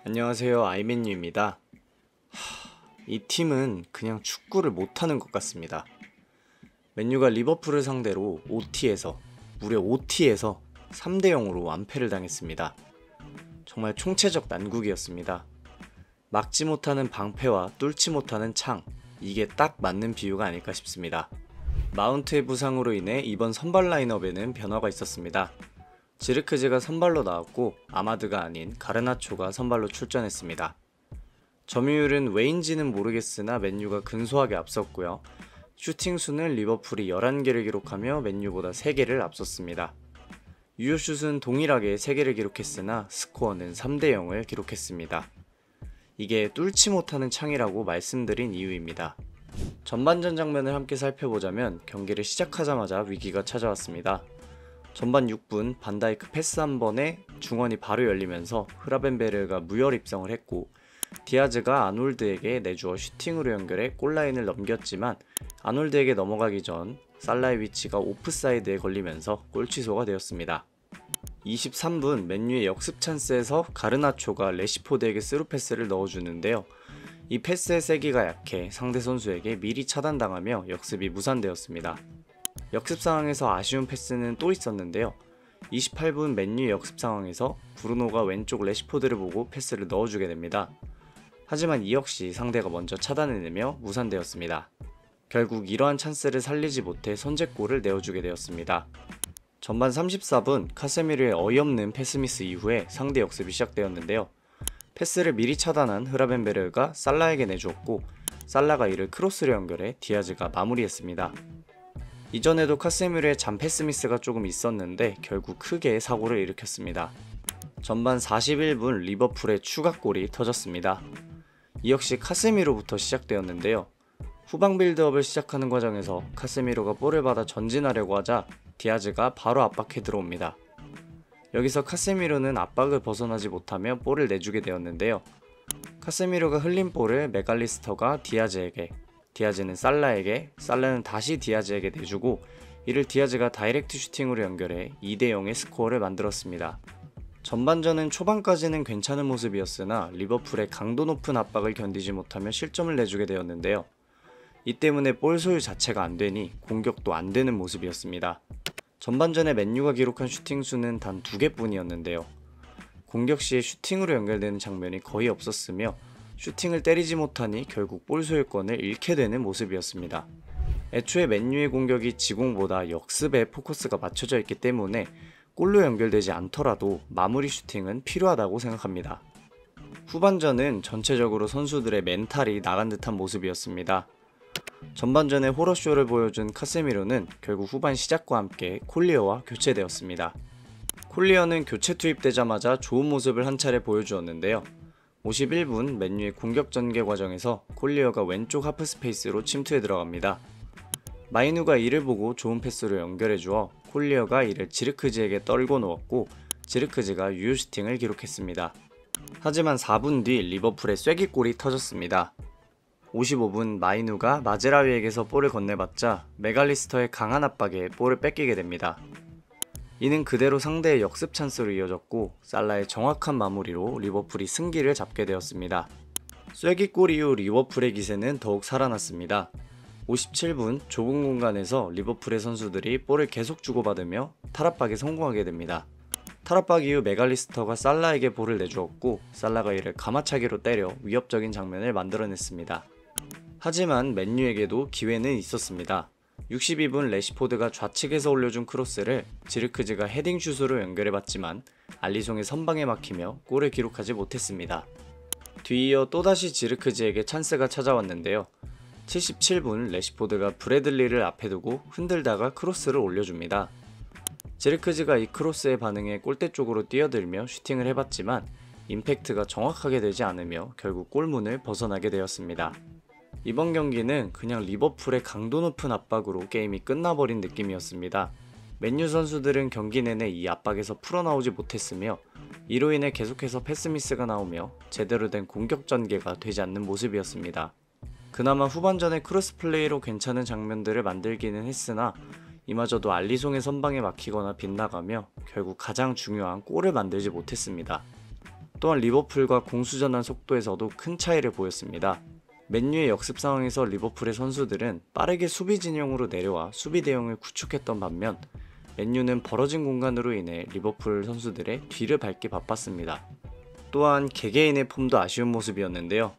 안녕하세요, 아이맨유입니다. 이 팀은 그냥 축구를 못하는 것 같습니다. 맨유가 리버풀을 상대로 무려 OT에서 3대0으로 완패를 당했습니다. 정말 총체적 난국이었습니다. 막지 못하는 방패와 뚫지 못하는 창, 이게 딱 맞는 비유가 아닐까 싶습니다. 마운트의 부상으로 인해 이번 선발 라인업에는 변화가 있었습니다. 지르크즈가 선발로 나왔고 아마드가 아닌 가르나초가 선발로 출전했습니다. 점유율은 왜인지는 모르겠으나 맨유가 근소하게 앞섰고요. 슈팅 수는 리버풀이 11개를 기록하며 맨유보다 3개를 앞섰습니다. 유효슛은 동일하게 3개를 기록했으나 스코어는 3대0을 기록했습니다. 이게 뚫지 못하는 창이라고 말씀드린 이유입니다. 전반전 장면을 함께 살펴보자면 경기를 시작하자마자 위기가 찾아왔습니다. 전반 6분 반다이크 패스 한 번에 중원이 바로 열리면서 흐라벤베르가 무혈 입성을 했고 디아즈가 아놀드에게 내주어 슈팅으로 연결해 골라인을 넘겼지만 아놀드에게 넘어가기 전 살라의 위치가 오프사이드에 걸리면서 골 취소가 되었습니다. 23분 맨유의 역습 찬스에서 가르나초가 레시포드에게 스루 패스를 넣어주는데요. 이 패스의 세기가 약해 상대 선수에게 미리 차단당하며 역습이 무산되었습니다. 역습 상황에서 아쉬운 패스는 또 있었는데요. 28분 맨유의 역습 상황에서 브루노가 왼쪽 레시포드를 보고 패스를 넣어주게 됩니다. 하지만 이 역시 상대가 먼저 차단해내며 무산되었습니다. 결국 이러한 찬스를 살리지 못해 선제골을 내어주게 되었습니다. 전반 34분 카세미르의 어이없는 패스미스 이후에 상대 역습이 시작되었는데요. 패스를 미리 차단한 흐라벤베르가 살라에게 내주었고 살라가 이를 크로스로 연결해 디아즈가 마무리했습니다. 이전에도 카세미르의 잔패스 미스가 조금 있었는데 결국 크게 사고를 일으켰습니다. 전반 41분 리버풀의 추가골이 터졌습니다. 이 역시 카세미로부터 시작되었는데요. 후방 빌드업을 시작하는 과정에서 카세미로가 볼을 받아 전진하려고 하자 디아즈가 바로 압박해 들어옵니다. 여기서 카세미로는 압박을 벗어나지 못하며 볼을 내주게 되었는데요. 카세미로가 흘린 볼을 맥알리스터가 디아즈에게, 디아즈는 살라에게, 살라는 다시 디아즈에게 내주고 이를 디아즈가 다이렉트 슈팅으로 연결해 2대0의 스코어를 만들었습니다. 전반전은 초반까지는 괜찮은 모습이었으나 리버풀의 강도 높은 압박을 견디지 못하며 실점을 내주게 되었는데요. 이 때문에 볼 소유 자체가 안되니 공격도 안되는 모습이었습니다. 전반전에 맨유가 기록한 슈팅 수는 단 2개뿐이었는데요. 공격 시에 슈팅으로 연결되는 장면이 거의 없었으며 슈팅을 때리지 못하니 결국 볼 소유권을 잃게 되는 모습이었습니다. 애초에 맨유의 공격이 지공보다 역습에 포커스가 맞춰져 있기 때문에 골로 연결되지 않더라도 마무리 슈팅은 필요하다고 생각합니다. 후반전은 전체적으로 선수들의 멘탈이 나간 듯한 모습이었습니다. 전반전에 호러쇼를 보여준 카세미로는 결국 후반 시작과 함께 콜리어와 교체되었습니다. 콜리어는 교체 투입되자마자 좋은 모습을 한 차례 보여주었는데요. 51분 맨유의 공격 전개 과정에서 콜리어가 왼쪽 하프 스페이스로 침투해 들어갑니다. 마이누가 이를 보고 좋은 패스로 연결해 주어 콜리어가 이를 지르크즈에게 떨고 놓았고 지르크즈가 유효 슈팅을 기록했습니다. 하지만 4분 뒤 리버풀의 쐐기골이 터졌습니다. 55분 마이누가 마제라위에게서 볼을 건네받자 맥알리스터의 강한 압박에 볼을 뺏기게 됩니다. 이는 그대로 상대의 역습 찬스로 이어졌고 살라의 정확한 마무리로 리버풀이 승기를 잡게 되었습니다. 쐐기골 이후 리버풀의 기세는 더욱 살아났습니다. 57분 좁은 공간에서 리버풀의 선수들이 볼을 계속 주고받으며 탈압박에 성공하게 됩니다. 탈압박 이후 맥알리스터가 살라에게 볼을 내주었고 살라가 이를 가마차기로 때려 위협적인 장면을 만들어냈습니다. 하지만 맨유에게도 기회는 있었습니다. 62분 레시포드가 좌측에서 올려준 크로스를 지르크즈가 헤딩슛으로 연결해봤지만 알리송의 선방에 막히며 골을 기록하지 못했습니다. 뒤이어 또다시 지르크즈에게 찬스가 찾아왔는데요. 77분 레시포드가 브래들리를 앞에 두고 흔들다가 크로스를 올려줍니다. 지르크즈가 이 크로스의 반응에 골대 쪽으로 뛰어들며 슈팅을 해봤지만 임팩트가 정확하게 되지 않으며 결국 골문을 벗어나게 되었습니다. 이번 경기는 그냥 리버풀의 강도 높은 압박으로 게임이 끝나버린 느낌이었습니다. 맨유 선수들은 경기 내내 이 압박에서 풀어나오지 못했으며 이로 인해 계속해서 패스미스가 나오며 제대로 된 공격 전개가 되지 않는 모습이었습니다. 그나마 후반전에 크로스 플레이로 괜찮은 장면들을 만들기는 했으나 이마저도 알리송의 선방에 막히거나 빗나가며 결국 가장 중요한 골을 만들지 못했습니다. 또한 리버풀과 공수전환 속도에서도 큰 차이를 보였습니다. 맨유의 역습 상황에서 리버풀의 선수들은 빠르게 수비 진영으로 내려와 수비 대형을 구축했던 반면 맨유는 벌어진 공간으로 인해 리버풀 선수들의 뒤를 밟기 바빴습니다. 또한 개개인의 폼도 아쉬운 모습이었는데요.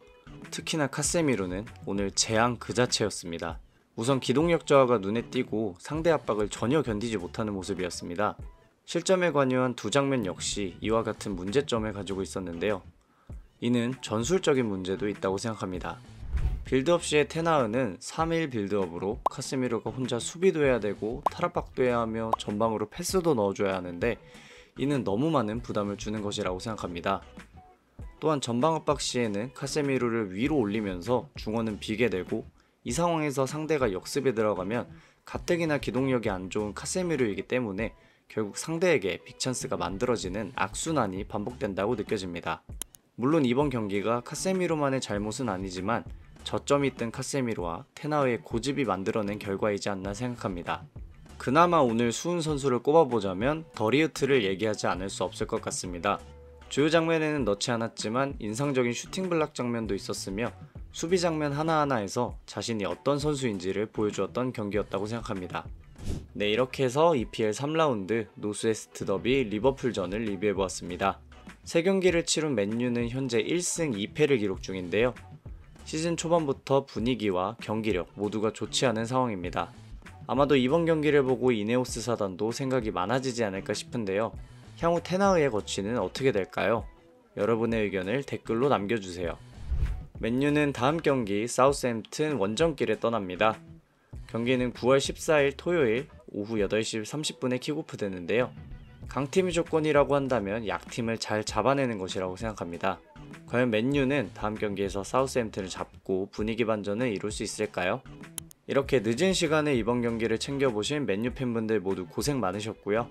특히나 카세미로는 오늘 재앙 그 자체였습니다. 우선 기동력 저하가 눈에 띄고 상대 압박을 전혀 견디지 못하는 모습이었습니다. 실점에 관여한 두 장면 역시 이와 같은 문제점을 가지고 있었는데요. 이는 전술적인 문제도 있다고 생각합니다. 빌드업 시의 테나흐는 3일 빌드업으로 카세미로가 혼자 수비도 해야 되고 탈압박도 해야 하며 전방으로 패스도 넣어줘야 하는데 이는 너무 많은 부담을 주는 것이라고 생각합니다. 또한 전방 압박 시에는 카세미로를 위로 올리면서 중원은 비게 되고 이 상황에서 상대가 역습에 들어가면 가뜩이나 기동력이 안 좋은 카세미로이기 때문에 결국 상대에게 빅찬스가 만들어지는 악순환이 반복된다고 느껴집니다. 물론 이번 경기가 카세미로만의 잘못은 아니지만 저점이 뜬 카세미로와 테나흐의 고집이 만들어낸 결과이지 않나 생각합니다. 그나마 오늘 수훈 선수를 꼽아보자면 더리우트를 얘기하지 않을 수 없을 것 같습니다. 주요 장면에는 넣지 않았지만 인상적인 슈팅 블락 장면도 있었으며 수비 장면 하나하나에서 자신이 어떤 선수인지를 보여주었던 경기였다고 생각합니다. 네, 이렇게 해서 EPL 3라운드 노스웨스트 더비 리버풀전을 리뷰해보았습니다. 3경기를 치룬 맨유는 현재 1승 2패를 기록 중인데요. 시즌 초반부터 분위기와 경기력 모두가 좋지 않은 상황입니다. 아마도 이번 경기를 보고 이네오스 사단도 생각이 많아지지 않을까 싶은데요. 향후 테나흐의 거취는 어떻게 될까요? 여러분의 의견을 댓글로 남겨주세요. 맨유는 다음 경기 사우스햄튼 원정길에 떠납니다. 경기는 9월 14일 토요일 오후 8시 30분에 킥오프 되는데요. 강팀의 조건이라고 한다면 약팀을 잘 잡아내는 것이라고 생각합니다. 과연 맨유는 다음 경기에서 사우스햄튼을 잡고 분위기 반전을 이룰 수 있을까요? 이렇게 늦은 시간에 이번 경기를 챙겨보신 맨유 팬분들 모두 고생 많으셨고요.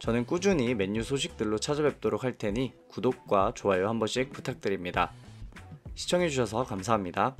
저는 꾸준히 맨유 소식들로 찾아뵙도록 할 테니 구독과 좋아요 한 번씩 부탁드립니다. 시청해주셔서 감사합니다.